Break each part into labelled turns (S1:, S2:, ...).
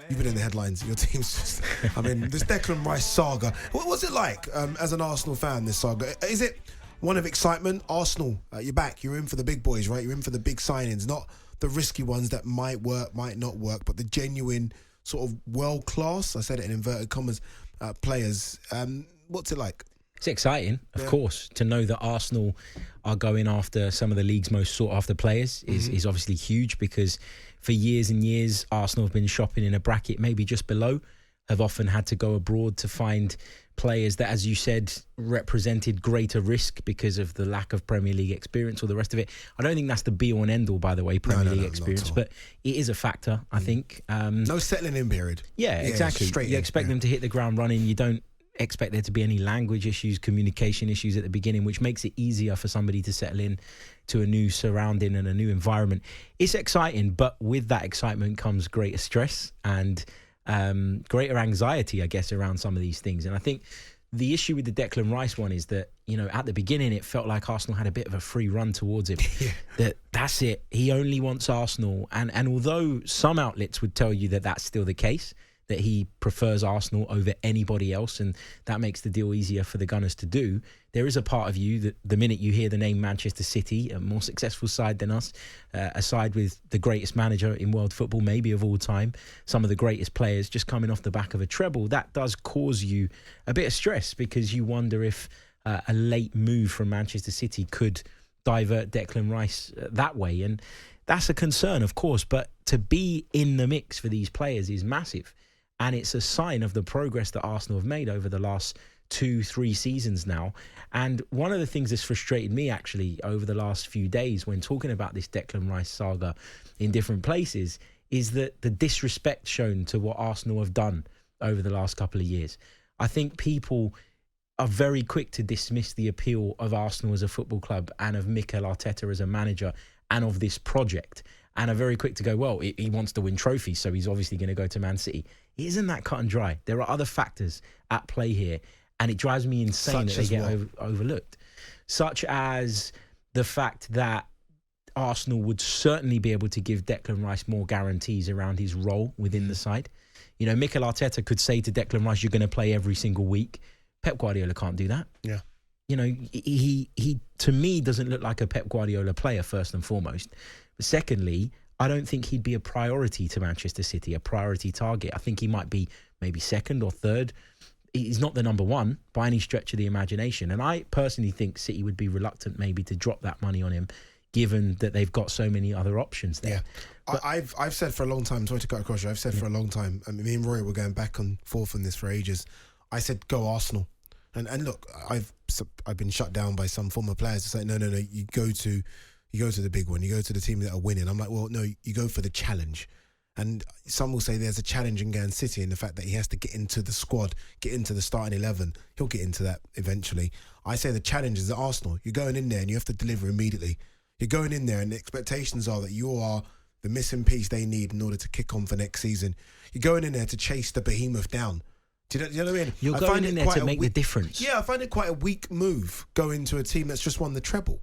S1: You've been in the headlines. Your team's just... I mean, this Declan Rice saga. What was it like as an Arsenal fan, this saga? Is it one of excitement? Arsenal, you're back. You're in for the big boys, right? You're in for the big signings, not the risky ones that might work, might not work, but the genuine sort of world-class, I said it in inverted commas, players. What's it like?
S2: It's exciting, of course, to know that Arsenal are going after some of the league's most sought-after players is obviously huge, because for years and years, Arsenal have been shopping in a bracket maybe just below, have often had to go abroad to find players that, as you said, represented greater risk because of the lack of Premier League experience or the rest of it. I don't think that's the be-all and end-all, by the way, Premier League experience, but it is a factor, I think.
S1: No settling in period.
S2: Yeah, exactly. You expect them to hit the ground running. You don't expect there to be any language issues, communication issues at the beginning, which makes it easier for somebody to settle in to a new surrounding and a new environment. It's exciting, but with that excitement comes greater stress and greater anxiety, I guess, around some of these things. And I think the issue with the Declan Rice one is that, you know, at the beginning it felt like Arsenal had a bit of a free run towards him. That's it. He only wants Arsenal. And although some outlets would tell you that that's still the case, that he prefers Arsenal over anybody else, and that makes the deal easier for the Gunners to do, there is a part of you that the minute you hear the name Manchester City, a more successful side than us, a side with the greatest manager in world football, maybe of all time, some of the greatest players just coming off the back of a treble, that does cause you a bit of stress, because you wonder if a late move from Manchester City could divert Declan Rice that way. And that's a concern, of course, but to be in the mix for these players is massive. And it's a sign of the progress that Arsenal have made over the last 2-3 seasons now. And one of the things that's frustrated me, actually, over the last few days when talking about this Declan Rice saga in different places, is that the disrespect shown to what Arsenal have done over the last couple of years. I think people are very quick to dismiss the appeal of Arsenal as a football club and of Mikel Arteta as a manager and of this project, and are very quick to go, well, he wants to win trophies, so he's obviously going to go to Man City. It isn't that cut and dry. There are other factors at play here, and it drives me insane that they get overlooked. Such as the fact that Arsenal would certainly be able to give Declan Rice more guarantees around his role within the side. You know, Mikel Arteta could say to Declan Rice, you're going to play every single week. Pep Guardiola can't do that.
S1: Yeah.
S2: You know, he to me doesn't look like a Pep Guardiola player, first and foremost. But secondly, I don't think he'd be a priority to Manchester City, a priority target. I think he might be maybe second or third. He's not the number one by any stretch of the imagination. And I personally think City would be reluctant maybe to drop that money on him, given that they've got so many other options there.
S1: Yeah. But I've said for a long time, sorry to cut across you, I've said for a long time, I mean, me and Roy were going back and forth on this for ages. I said, go Arsenal. And look, I've been shut down by some former players to say, no, you go to the big one, you go to the team that are winning. I'm like, well, no, you go for the challenge. And some will say there's a challenge in Man City in the fact that he has to get into the squad, get into the starting 11. He'll get into that eventually. I say the challenge is at Arsenal. You're going in there and you have to deliver immediately. You're going in there and the expectations are that you are the missing piece they need in order to kick on for next season. You're going in there to chase the behemoth down. Do you know what I mean?
S2: You're going in there to make the difference.
S1: Yeah, I find it quite a weak move going to a team that's just won the treble.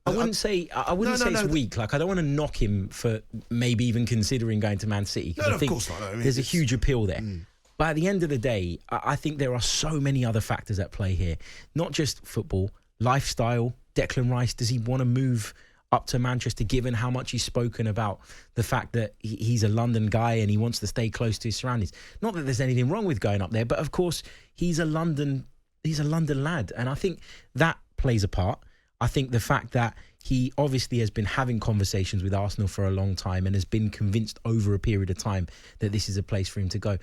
S2: I wouldn't say it's weak. Like, I don't want to knock him for maybe even considering going to Man City.
S1: No,
S2: I think
S1: of course not. No, I mean,
S2: there's a huge appeal there. But at the end of the day, I think there are so many other factors at play here. Not just football, lifestyle. Declan Rice, does he want to move up to Manchester, given how much he's spoken about the fact that he's a London guy and he wants to stay close to his surroundings? Not that there's anything wrong with going up there, but of course he's a London lad, and I think that plays a part. I think the fact that he obviously has been having conversations with Arsenal for a long time and has been convinced over a period of time that this is a place for him to go,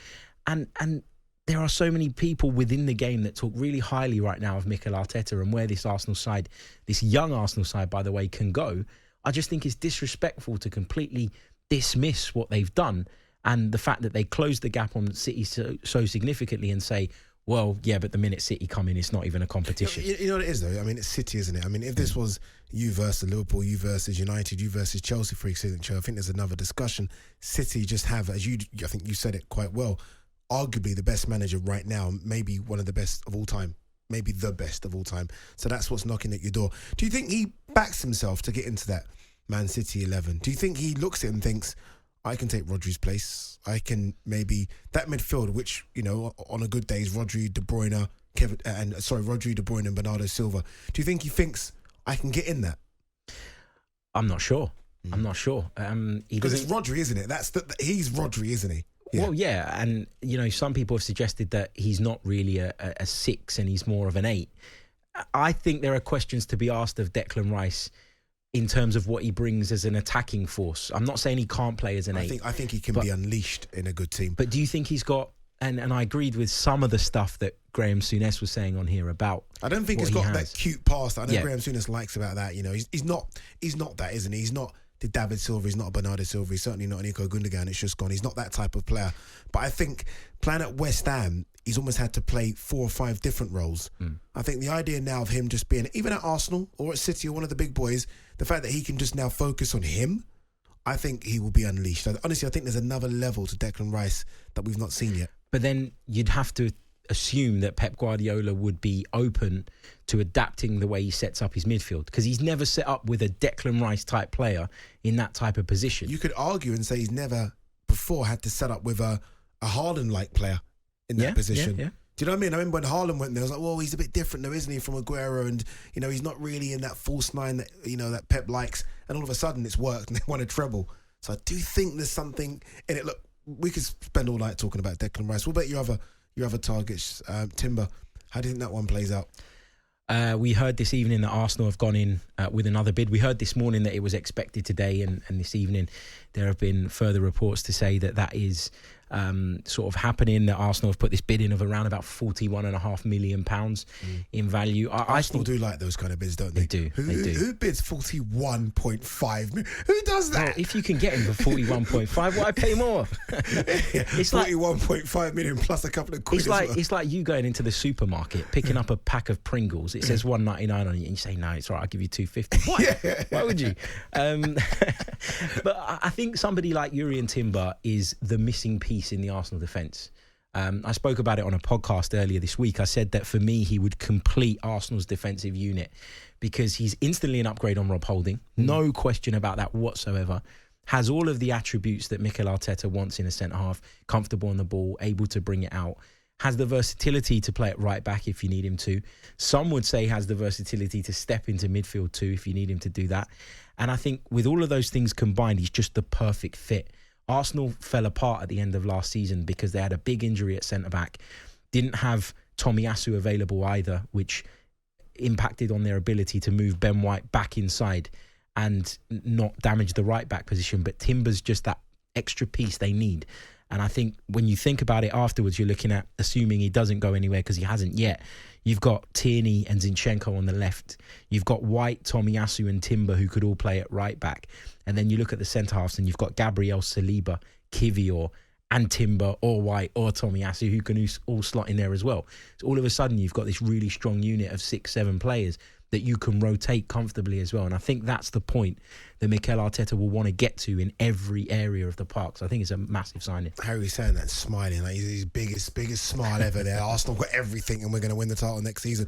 S2: and there are so many people within the game that talk really highly right now of Mikel Arteta and where this Arsenal side, this young Arsenal side, by the way, can go. I just think it's disrespectful to completely dismiss what they've done and the fact that they closed the gap on City so significantly and say, well, yeah, but the minute City come in, it's not even a competition.
S1: You know what it is, though? I mean, it's City, isn't it? I mean, if this was you versus Liverpool, you versus United, you versus Chelsea for signature, I think there's another discussion. City just have, I think you said it quite well, arguably the best manager right now, maybe one of the best of all time, maybe the best of all time. So that's what's knocking at your door. Do you think he backs himself to get into that Man City 11? Do you think he looks at it and thinks, I can take Rodri's place. I can maybe that midfield, which on a good day is Rodri, De Bruyne, Rodri, De Bruyne, and Bernardo Silva. Do you think he thinks I can get in that?
S2: I'm not sure. I'm not sure.
S1: Because it's Rodri, isn't it? He's Rodri, isn't he?
S2: Yeah. Well, yeah, and some people have suggested that he's not really a 6 and he's more of an 8. I think there are questions to be asked of Declan Rice in terms of what he brings as an attacking force. I'm not saying he can't play as an 8.
S1: I think he can be unleashed in a good team.
S2: But do you think he's got? And I agreed with some of the stuff that Graeme Souness was saying on here about.
S1: I don't think he's got that cute past that I know Graeme Souness likes about that. He's not that, isn't he? He's not the David Silva, he's not a Bernardo Silva, he's certainly not Nico Gundogan, it's just gone. He's not that type of player. But I think playing at West Ham, he's almost had to play 4 or 5 different roles. I think the idea now of him just being, even at Arsenal or at City or one of the big boys, the fact that he can just now focus on him, I think he will be unleashed. Honestly, I think there's another level to Declan Rice that we've not seen yet.
S2: But then you'd have to assume that Pep Guardiola would be open to adapting the way he sets up his midfield, because he's never set up with a Declan Rice type player in that type of position.
S1: You could argue and say he's never before had to set up with a Haaland-like player in that position.
S2: Yeah.
S1: Do you know what I mean? I remember when Haaland went there, I was like, well, he's a bit different though, isn't he, from Aguero? And, he's not really in that false 9 that, that Pep likes. And all of a sudden it's worked and they won a treble. So I do think there's something in it. Look, we could spend all night talking about Declan Rice. What about your other targets? Timber, how do you think that one plays out?
S2: We heard this evening that Arsenal have gone in with another bid. We heard this morning that it was expected today, and this evening there have been further reports to say that is sort of happening, that Arsenal have put this bid in of around about £41.5 million in value.
S1: Arsenal do like those kind of bids, don't they?
S2: They do.
S1: Who bids 41.5 million? Who does that?
S2: Well, if you can get him for 41.5, why pay more?
S1: It's 41.5 million plus a couple of quid.
S2: It's like you going into the supermarket, picking up a pack of Pringles. It says $1.99 on it, and you say, no, it's all right, I'll give you $2.50. Why? Why would you? But I think somebody like Jurrien Timber is the missing piece in the Arsenal defence. I spoke about it on a podcast earlier this week. I said that for me, he would complete Arsenal's defensive unit because he's instantly an upgrade on Rob Holding. No question about that whatsoever. Has all of the attributes that Mikel Arteta wants in a centre-half, comfortable on the ball, able to bring it out. Has the versatility to play at right back if you need him to. Some would say has the versatility to step into midfield too if you need him to do that. And I think with all of those things combined, he's just the perfect fit. Arsenal fell apart at the end of last season because they had a big injury at centre-back. Didn't have Tomiyasu available either, which impacted on their ability to move Ben White back inside and not damage the right-back position. But Timber's just that extra piece they need. And I think when you think about it afterwards, you're looking at, assuming he doesn't go anywhere because he hasn't yet, you've got Tierney and Zinchenko on the left. You've got White, Tomiyasu and Timber who could all play at right back. And then you look at the centre-halves and you've got Gabriel Saliba, Kivior and Timber or White or Tomiyasu who can all slot in there as well. So all of a sudden you've got this really strong unit of 6-7 players that you can rotate comfortably as well. And I think that's the point that Mikel Arteta will want to get to in every area of the park. So I think it's a massive signing.
S1: Harry's saying that smiling, like he's his biggest smile ever there. Arsenal got everything and we're going to win the title next season.